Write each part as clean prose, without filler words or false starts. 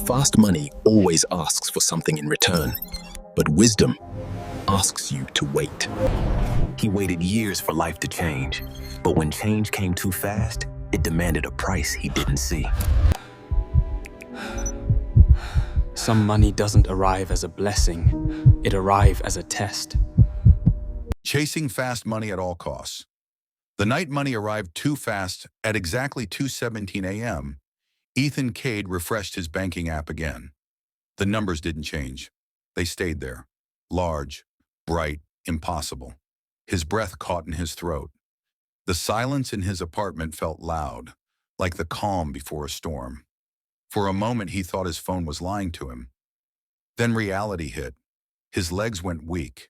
Fast money always asks for something in return, but wisdom asks you to wait. He waited years for life to change, but when change came too fast, it demanded a price he didn't see. Some money doesn't arrive as a blessing, it arrives as a test. Chasing fast money at all costs. The night money arrived too fast at exactly 2:17 a.m., Ethan Cade refreshed his banking app again. The numbers didn't change. They stayed there. Large, bright, impossible. His breath caught in his throat. The silence in his apartment felt loud, like the calm before a storm. For a moment, he thought his phone was lying to him. Then reality hit. His legs went weak.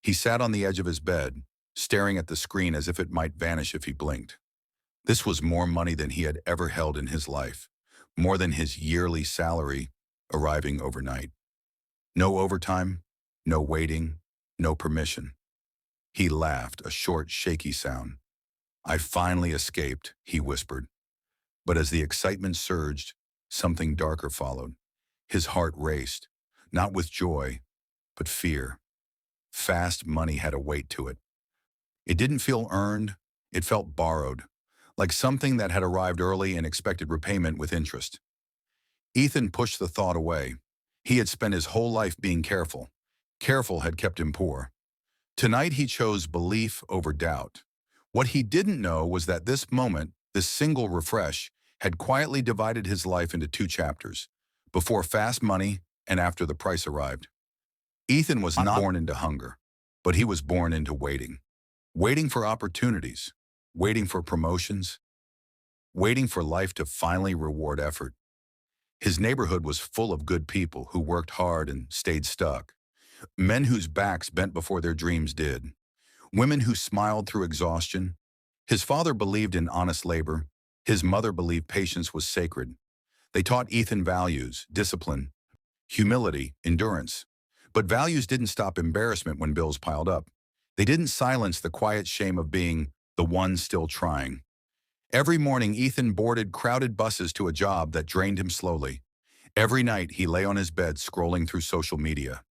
He sat on the edge of his bed, staring at the screen as if it might vanish if he blinked. This was more money than he had ever held in his life, more than his yearly salary arriving overnight. No overtime, no waiting, no permission. He laughed, a short, shaky sound. "I finally escaped," he whispered. But as the excitement surged, something darker followed. His heart raced, not with joy, but fear. Fast money had a weight to it. It didn't feel earned, it felt borrowed, like something that had arrived early and expected repayment with interest. Ethan pushed the thought away. He had spent his whole life being careful. Careful had kept him poor. Tonight he chose belief over doubt. What he didn't know was that this moment, this single refresh, had quietly divided his life into two chapters, before fast money and after the price arrived. Ethan was not born into hunger, but he was born into waiting. Waiting for opportunities, waiting for promotions, waiting for life to finally reward effort. His neighborhood was full of good people who worked hard and stayed stuck. Men whose backs bent before their dreams did. Women who smiled through exhaustion. His father believed in honest labor. His mother believed patience was sacred. They taught Ethan values, discipline, humility, endurance. But values didn't stop embarrassment when bills piled up. They didn't silence the quiet shame of being the one still trying. Every morning, Ethan boarded crowded buses to a job that drained him slowly. Every night, he lay on his bed scrolling through social media.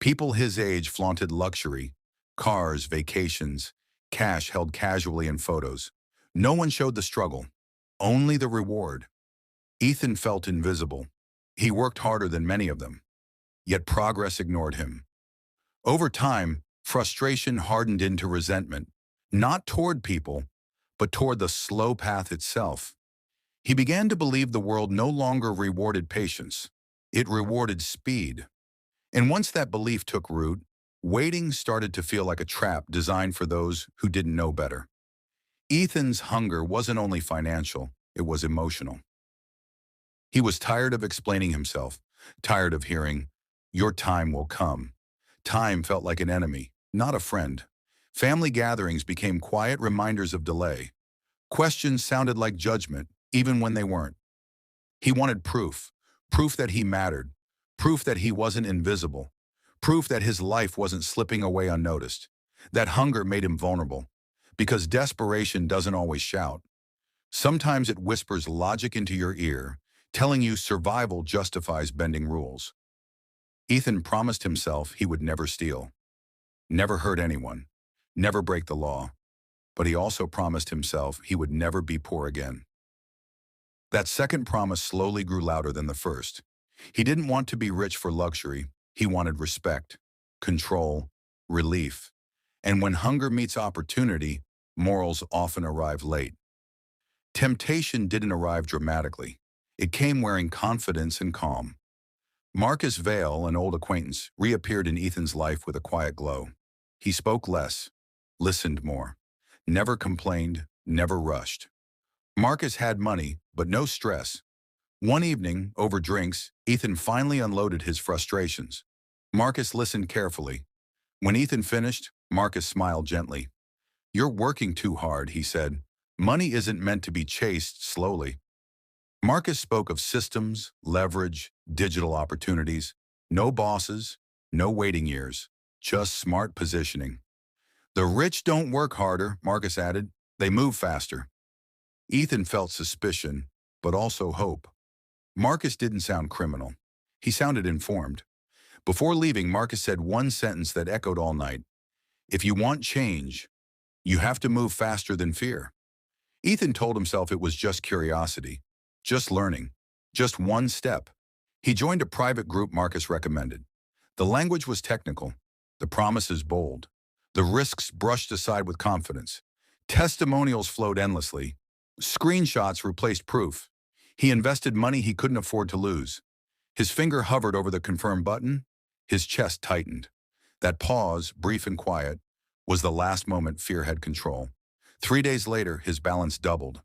People his age flaunted luxury, cars, vacations, cash held casually in photos. No one showed the struggle, only the reward. Ethan felt invisible. He worked harder than many of them, yet progress ignored him. Over time, frustration hardened into resentment, not toward people, but toward the slow path itself. He began to believe the world no longer rewarded patience. It rewarded speed. And once that belief took root, waiting started to feel like a trap designed for those who didn't know better. Ethan's hunger wasn't only financial, it was emotional. He was tired of explaining himself, tired of hearing, "Your time will come." Time felt like an enemy, not a friend. Family gatherings became quiet reminders of delay. Questions sounded like judgment, even when they weren't. He wanted proof, proof that he mattered, proof that he wasn't invisible, proof that his life wasn't slipping away unnoticed. That hunger made him vulnerable, because desperation doesn't always shout. Sometimes it whispers logic into your ear, telling you survival justifies bending rules. Ethan promised himself he would never steal, never hurt anyone, never break the law, but he also promised himself he would never be poor again. That second promise slowly grew louder than the first. He didn't want to be rich for luxury. He wanted respect, control, relief. And when hunger meets opportunity, morals often arrive late. Temptation didn't arrive dramatically. It came wearing confidence and calm. Marcus Vale, an old acquaintance, reappeared in Ethan's life with a quiet glow. He spoke less, listened more, never complained, never rushed. Marcus had money, but no stress. One evening, over drinks, Ethan finally unloaded his frustrations. Marcus listened carefully. When Ethan finished, Marcus smiled gently. "You're working too hard," he said. "Money isn't meant to be chased slowly." Marcus spoke of systems, leverage, digital opportunities. No bosses, no waiting years, just smart positioning. "The rich don't work harder," Marcus added. "They move faster." Ethan felt suspicion, but also hope. Marcus didn't sound criminal. He sounded informed. Before leaving, Marcus said one sentence that echoed all night. If you want change, you have to move faster than fear. Ethan told himself it was just curiosity, just learning, just one step. He joined a private group Marcus recommended. The language was technical, the promises bold, the risks brushed aside with confidence. Testimonials flowed endlessly. Screenshots replaced proof. He invested money he couldn't afford to lose. His finger hovered over the confirm button. His chest tightened. That pause, brief and quiet, was the last moment fear had control. 3 days later, his balance doubled.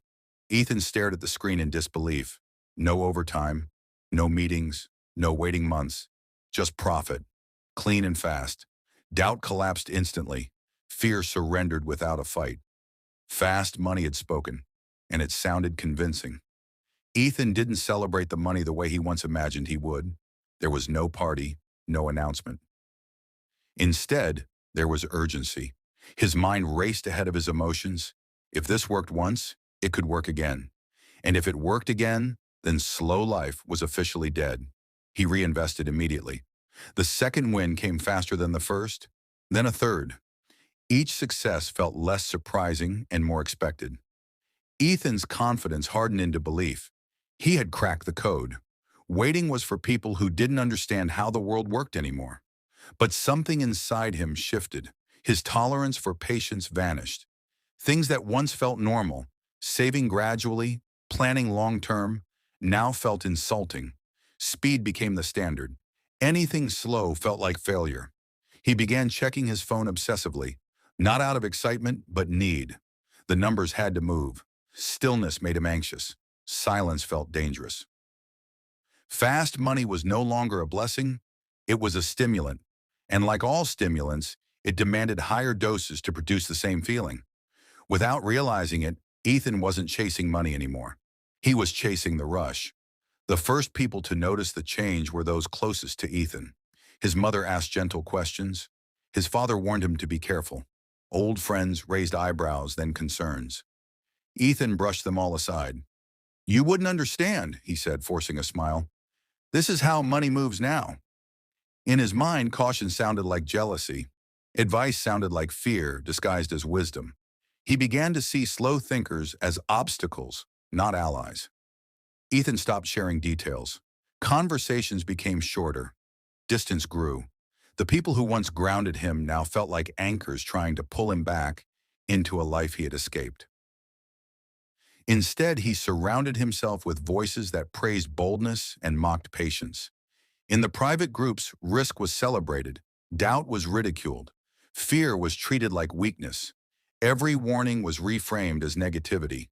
Ethan stared at the screen in disbelief. No overtime, no meetings, no waiting months, just profit, clean and fast. Doubt collapsed instantly. Fear surrendered without a fight. Fast money had spoken, and it sounded convincing. Ethan didn't celebrate the money the way he once imagined he would. There was no party, no announcement. Instead, there was urgency. His mind raced ahead of his emotions. If this worked once, it could work again. And if it worked again, then slow life was officially dead. He reinvested immediately. The second win came faster than the first, then a third. Each success felt less surprising and more expected. Ethan's confidence hardened into belief. He had cracked the code. Waiting was for people who didn't understand how the world worked anymore. But something inside him shifted. His tolerance for patience vanished. Things that once felt normal, saving gradually, planning long-term, now felt insulting. Speed became the standard. Anything slow felt like failure. He began checking his phone obsessively, not out of excitement, but need. The numbers had to move. Stillness made him anxious. Silence felt dangerous. Fast money was no longer a blessing, it was a stimulant. And like all stimulants, it demanded higher doses to produce the same feeling. Without realizing it, Ethan wasn't chasing money anymore. He was chasing the rush. The first people to notice the change were those closest to Ethan. His mother asked gentle questions. His father warned him to be careful. Old friends raised eyebrows, then concerns. Ethan brushed them all aside. "You wouldn't understand," he said, forcing a smile. "This is how money moves now." In his mind, caution sounded like jealousy. Advice sounded like fear, disguised as wisdom. He began to see slow thinkers as obstacles, not allies. Ethan stopped sharing details. Conversations became shorter. Distance grew. The people who once grounded him now felt like anchors trying to pull him back into a life he had escaped. Instead, he surrounded himself with voices that praised boldness and mocked patience. In the private groups, risk was celebrated, doubt was ridiculed, fear was treated like weakness. Every warning was reframed as negativity.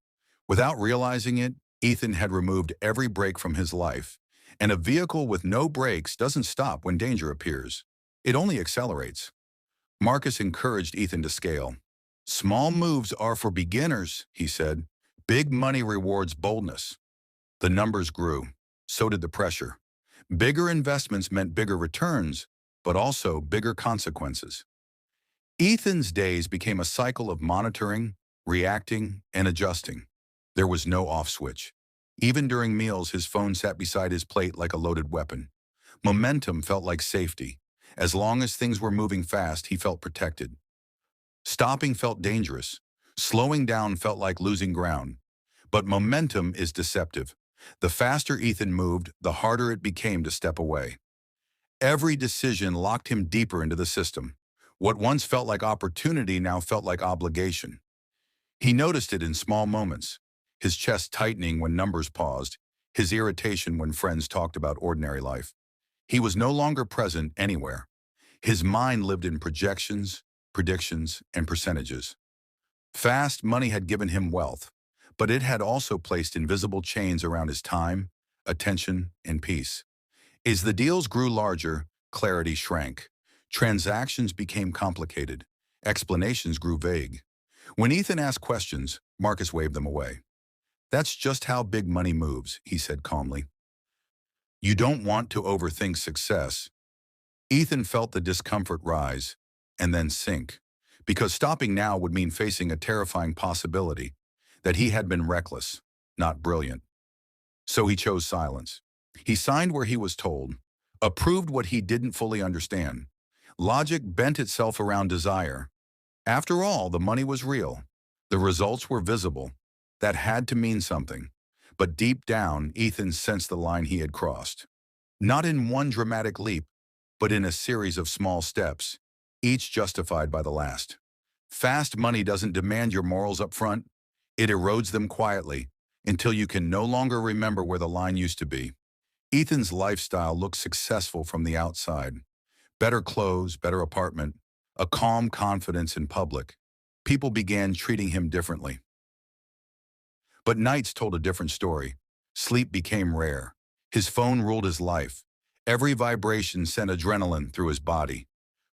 Without realizing it, Ethan had removed every brake from his life, and a vehicle with no brakes doesn't stop when danger appears. It only accelerates. Marcus encouraged Ethan to scale. "Small moves are for beginners," he said. "Big money rewards boldness." The numbers grew. So did the pressure. Bigger investments meant bigger returns, but also bigger consequences. Ethan's days became a cycle of monitoring, reacting, and adjusting. There was no off switch. Even during meals, his phone sat beside his plate like a loaded weapon. Momentum felt like safety. As long as things were moving fast, he felt protected. Stopping felt dangerous. Slowing down felt like losing ground. But momentum is deceptive. The faster Ethan moved, the harder it became to step away. Every decision locked him deeper into the system. What once felt like opportunity now felt like obligation. He noticed it in small moments. His chest tightening when numbers paused, his irritation when friends talked about ordinary life. He was no longer present anywhere. His mind lived in projections, predictions, and percentages. Fast money had given him wealth, but it had also placed invisible chains around his time, attention, and peace. As the deals grew larger, clarity shrank. Transactions became complicated. Explanations grew vague. When Ethan asked questions, Marcus waved them away. "That's just how big money moves," he said calmly. "You don't want to overthink success." Ethan felt the discomfort rise and then sink, because stopping now would mean facing a terrifying possibility that he had been reckless, not brilliant. So he chose silence. He signed where he was told, approved what he didn't fully understand. Logic bent itself around desire. After all, the money was real. The results were visible. That had to mean something. But deep down, Ethan sensed the line he had crossed. Not in one dramatic leap, but in a series of small steps, each justified by the last. Fast money doesn't demand your morals up front. It erodes them quietly until you can no longer remember where the line used to be. Ethan's lifestyle looked successful from the outside. Better clothes, better apartment, a calm confidence in public. People began treating him differently. But nights told a different story. Sleep became rare. His phone ruled his life. Every vibration sent adrenaline through his body.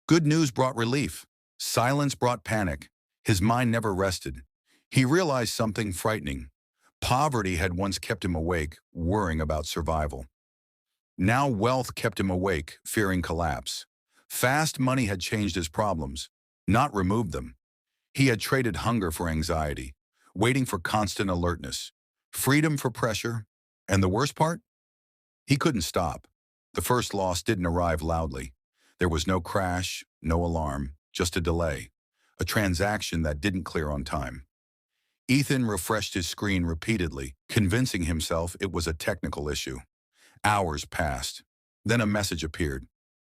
Good news brought relief. Silence brought panic. His mind never rested. He realized something frightening. Poverty had once kept him awake, worrying about survival. Now wealth kept him awake, fearing collapse. Fast money had changed his problems, not removed them. He had traded hunger for anxiety, waiting for constant alertness, freedom for pressure, and the worst part? He couldn't stop. The first loss didn't arrive loudly. There was no crash, no alarm, just a delay, a transaction that didn't clear on time. Ethan refreshed his screen repeatedly, convincing himself it was a technical issue. Hours passed. Then a message appeared.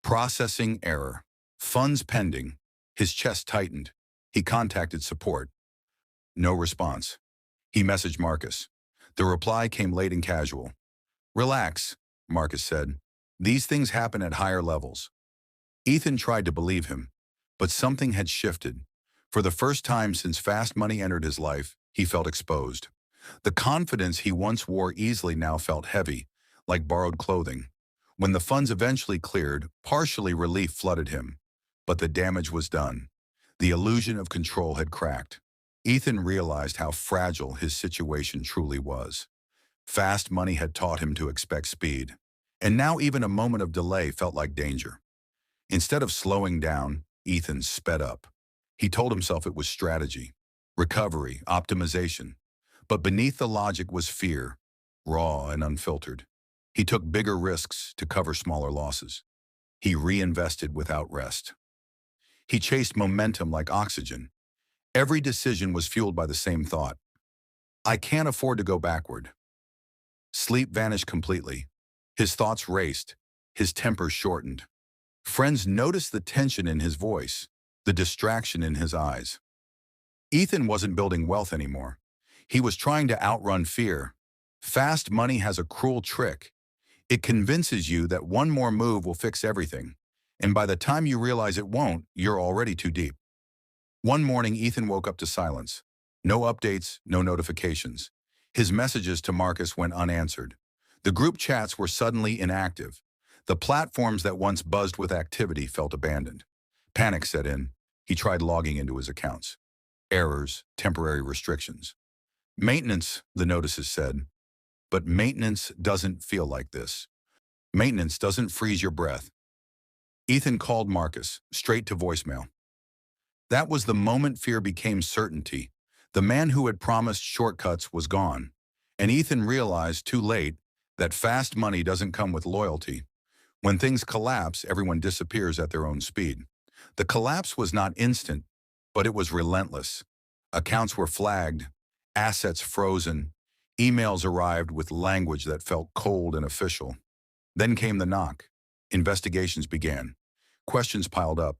Processing error. Funds pending. His chest tightened. He contacted support. No response. He messaged Marcus. The reply came late and casual. Relax, Marcus said. These things happen at higher levels. Ethan tried to believe him, but something had shifted. For the first time since fast money entered his life, he felt exposed. The confidence he once wore easily now felt heavy, like borrowed clothing. When the funds eventually cleared, partially relief flooded him. But the damage was done. The illusion of control had cracked. Ethan realized how fragile his situation truly was. Fast money had taught him to expect speed. And now even a moment of delay felt like danger. Instead of slowing down, Ethan sped up. He told himself it was strategy, recovery, optimization. But beneath the logic was fear, raw and unfiltered. He took bigger risks to cover smaller losses. He reinvested without rest. He chased momentum like oxygen. Every decision was fueled by the same thought. I can't afford to go backward. Sleep vanished completely. His thoughts raced. His temper shortened. Friends noticed the tension in his voice, the distraction in his eyes. Ethan wasn't building wealth anymore. He was trying to outrun fear. Fast money has a cruel trick. It convinces you that one more move will fix everything. And by the time you realize it won't, you're already too deep. One morning, Ethan woke up to silence. No updates, no notifications. His messages to Marcus went unanswered. The group chats were suddenly inactive. The platforms that once buzzed with activity felt abandoned. Panic set in. He tried logging into his accounts. Errors, temporary restrictions. Maintenance, the notices said. But maintenance doesn't feel like this. Maintenance doesn't freeze your breath. Ethan called Marcus, straight to voicemail. That was the moment fear became certainty. The man who had promised shortcuts was gone. And Ethan realized, too late, that fast money doesn't come with loyalty. When things collapse, everyone disappears at their own speed. The collapse was not instant, but it was relentless. Accounts were flagged, assets frozen, emails arrived with language that felt cold and official. Then came the knock. Investigations began. Questions piled up.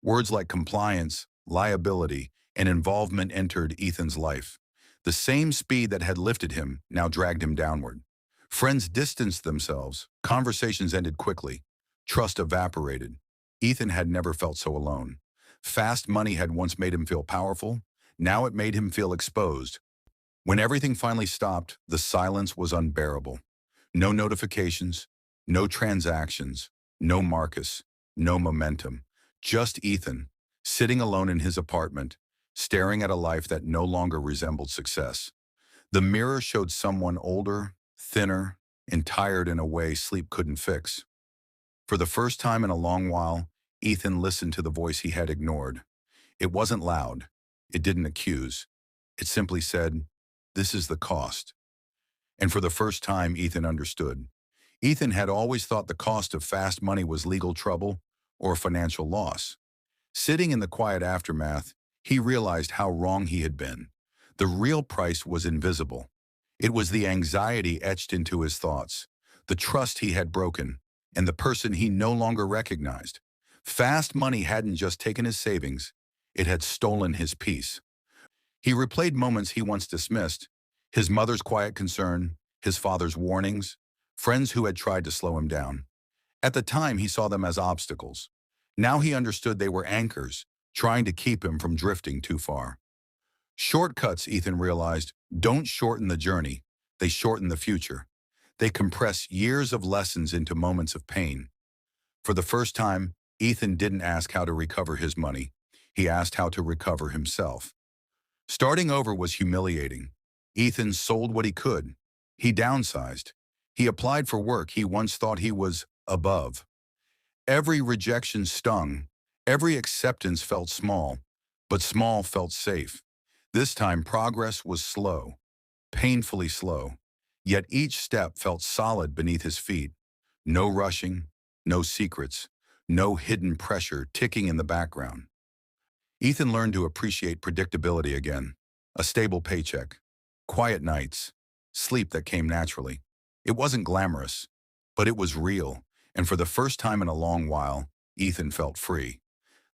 Words like compliance, liability, and involvement entered Ethan's life. The same speed that had lifted him now dragged him downward. Friends distanced themselves. Conversations ended quickly. Trust evaporated. Ethan had never felt so alone. Fast money had once made him feel powerful. Now it made him feel exposed. When everything finally stopped, the silence was unbearable. No notifications, no transactions, no Marcus, no momentum. Just Ethan, sitting alone in his apartment, staring at a life that no longer resembled success. The mirror showed someone older, thinner, and tired in a way sleep couldn't fix. For the first time in a long while, Ethan listened to the voice he had ignored. It wasn't loud. It didn't accuse. It simply said, "This is the cost." And for the first time, Ethan understood. Ethan had always thought the cost of fast money was legal trouble or financial loss. Sitting in the quiet aftermath, he realized how wrong he had been. The real price was invisible. It was the anxiety etched into his thoughts, the trust he had broken, and the person he no longer recognized. Fast money hadn't just taken his savings, it had stolen his peace. He replayed moments he once dismissed, his mother's quiet concern, his father's warnings, friends who had tried to slow him down. At the time, he saw them as obstacles. Now he understood they were anchors, trying to keep him from drifting too far. Shortcuts, Ethan realized, don't shorten the journey, they shorten the future. They compress years of lessons into moments of pain. For the first time, Ethan didn't ask how to recover his money. He asked how to recover himself. Starting over was humiliating. Ethan sold what he could. He downsized. He applied for work he once thought he was above. Every rejection stung. Every acceptance felt small, but small felt safe. This time, progress was slow, painfully slow. Yet each step felt solid beneath his feet. No rushing, no secrets, no hidden pressure ticking in the background. Ethan learned to appreciate predictability again. A stable paycheck, quiet nights, sleep that came naturally. It wasn't glamorous, but it was real, and for the first time in a long while, Ethan felt free.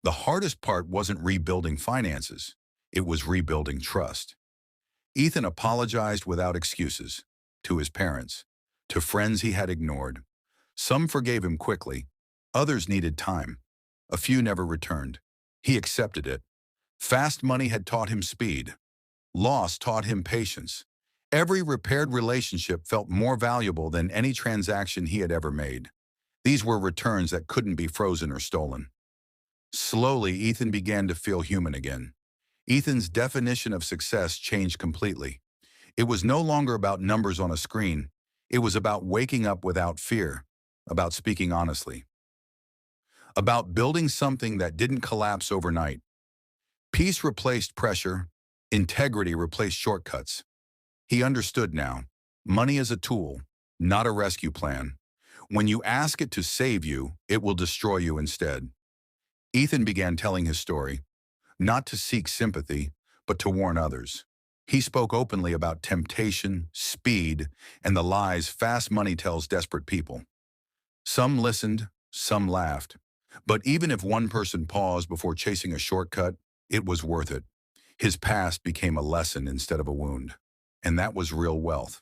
The hardest part wasn't rebuilding finances, it was rebuilding trust. Ethan apologized without excuses, to his parents, to friends he had ignored. Some forgave him quickly, others needed time. A few never returned. He accepted it. Fast money had taught him speed. Loss taught him patience. Every repaired relationship felt more valuable than any transaction he had ever made. These were returns that couldn't be frozen or stolen. Slowly, Ethan began to feel human again. Ethan's definition of success changed completely. It was no longer about numbers on a screen. It was about waking up without fear, about speaking honestly, about building something that didn't collapse overnight. Peace replaced pressure. Integrity replaced shortcuts. He understood now. Money is a tool, not a rescue plan. When you ask it to save you, it will destroy you instead. Ethan began telling his story, not to seek sympathy, but to warn others. He spoke openly about temptation, speed, and the lies fast money tells desperate people. Some listened, some laughed. But even if one person paused before chasing a shortcut, it was worth it. His past became a lesson instead of a wound. And that was real wealth.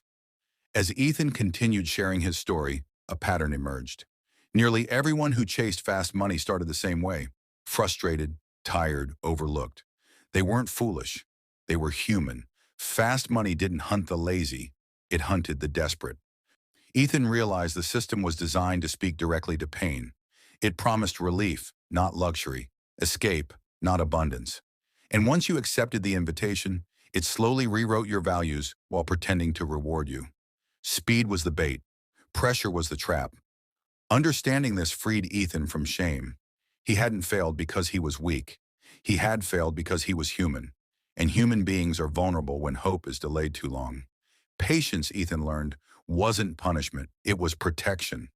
As Ethan continued sharing his story, a pattern emerged. Nearly everyone who chased fast money started the same way. Frustrated, tired, overlooked. They weren't foolish. They were human. Fast money didn't hunt the lazy. It hunted the desperate. Ethan realized the system was designed to speak directly to pain. It promised relief, not luxury. Escape, not abundance. And once you accepted the invitation, it slowly rewrote your values while pretending to reward you. Speed was the bait. Pressure was the trap. Understanding this freed Ethan from shame. He hadn't failed because he was weak. He had failed because he was human. And human beings are vulnerable when hope is delayed too long. Patience, Ethan learned, wasn't punishment. It was protection.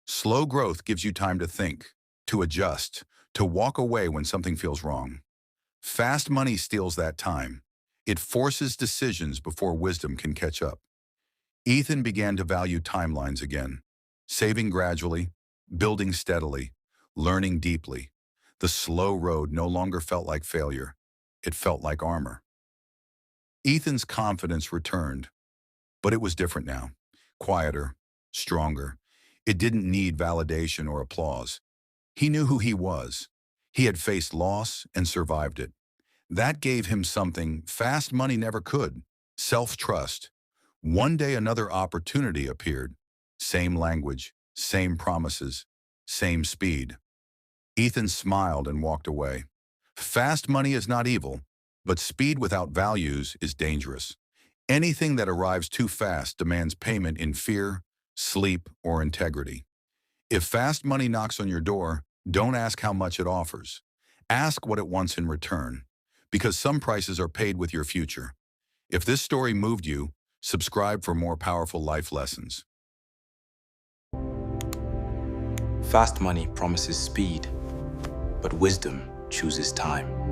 Slow growth gives you time to think, to adjust, to walk away when something feels wrong. Fast money steals that time. It forces decisions before wisdom can catch up. Ethan began to value timelines again, saving gradually, building steadily, learning deeply. The slow road no longer felt like failure. It felt like armor. Ethan's confidence returned, but it was different now. Quieter, stronger. It didn't need validation or applause. He knew who he was. He had faced loss and survived it. That gave him something fast money never could: self-trust. One day another opportunity appeared. Same language, same promises, same speed. Ethan smiled and walked away. Fast money is not evil, but speed without values is dangerous. Anything that arrives too fast demands payment in fear, sleep, or integrity. If fast money knocks on your door, don't ask how much it offers. Ask what it wants in return, because some prices are paid with your future. If this story moved you, subscribe for more powerful life lessons. Fast money promises speed, but wisdom chooses time.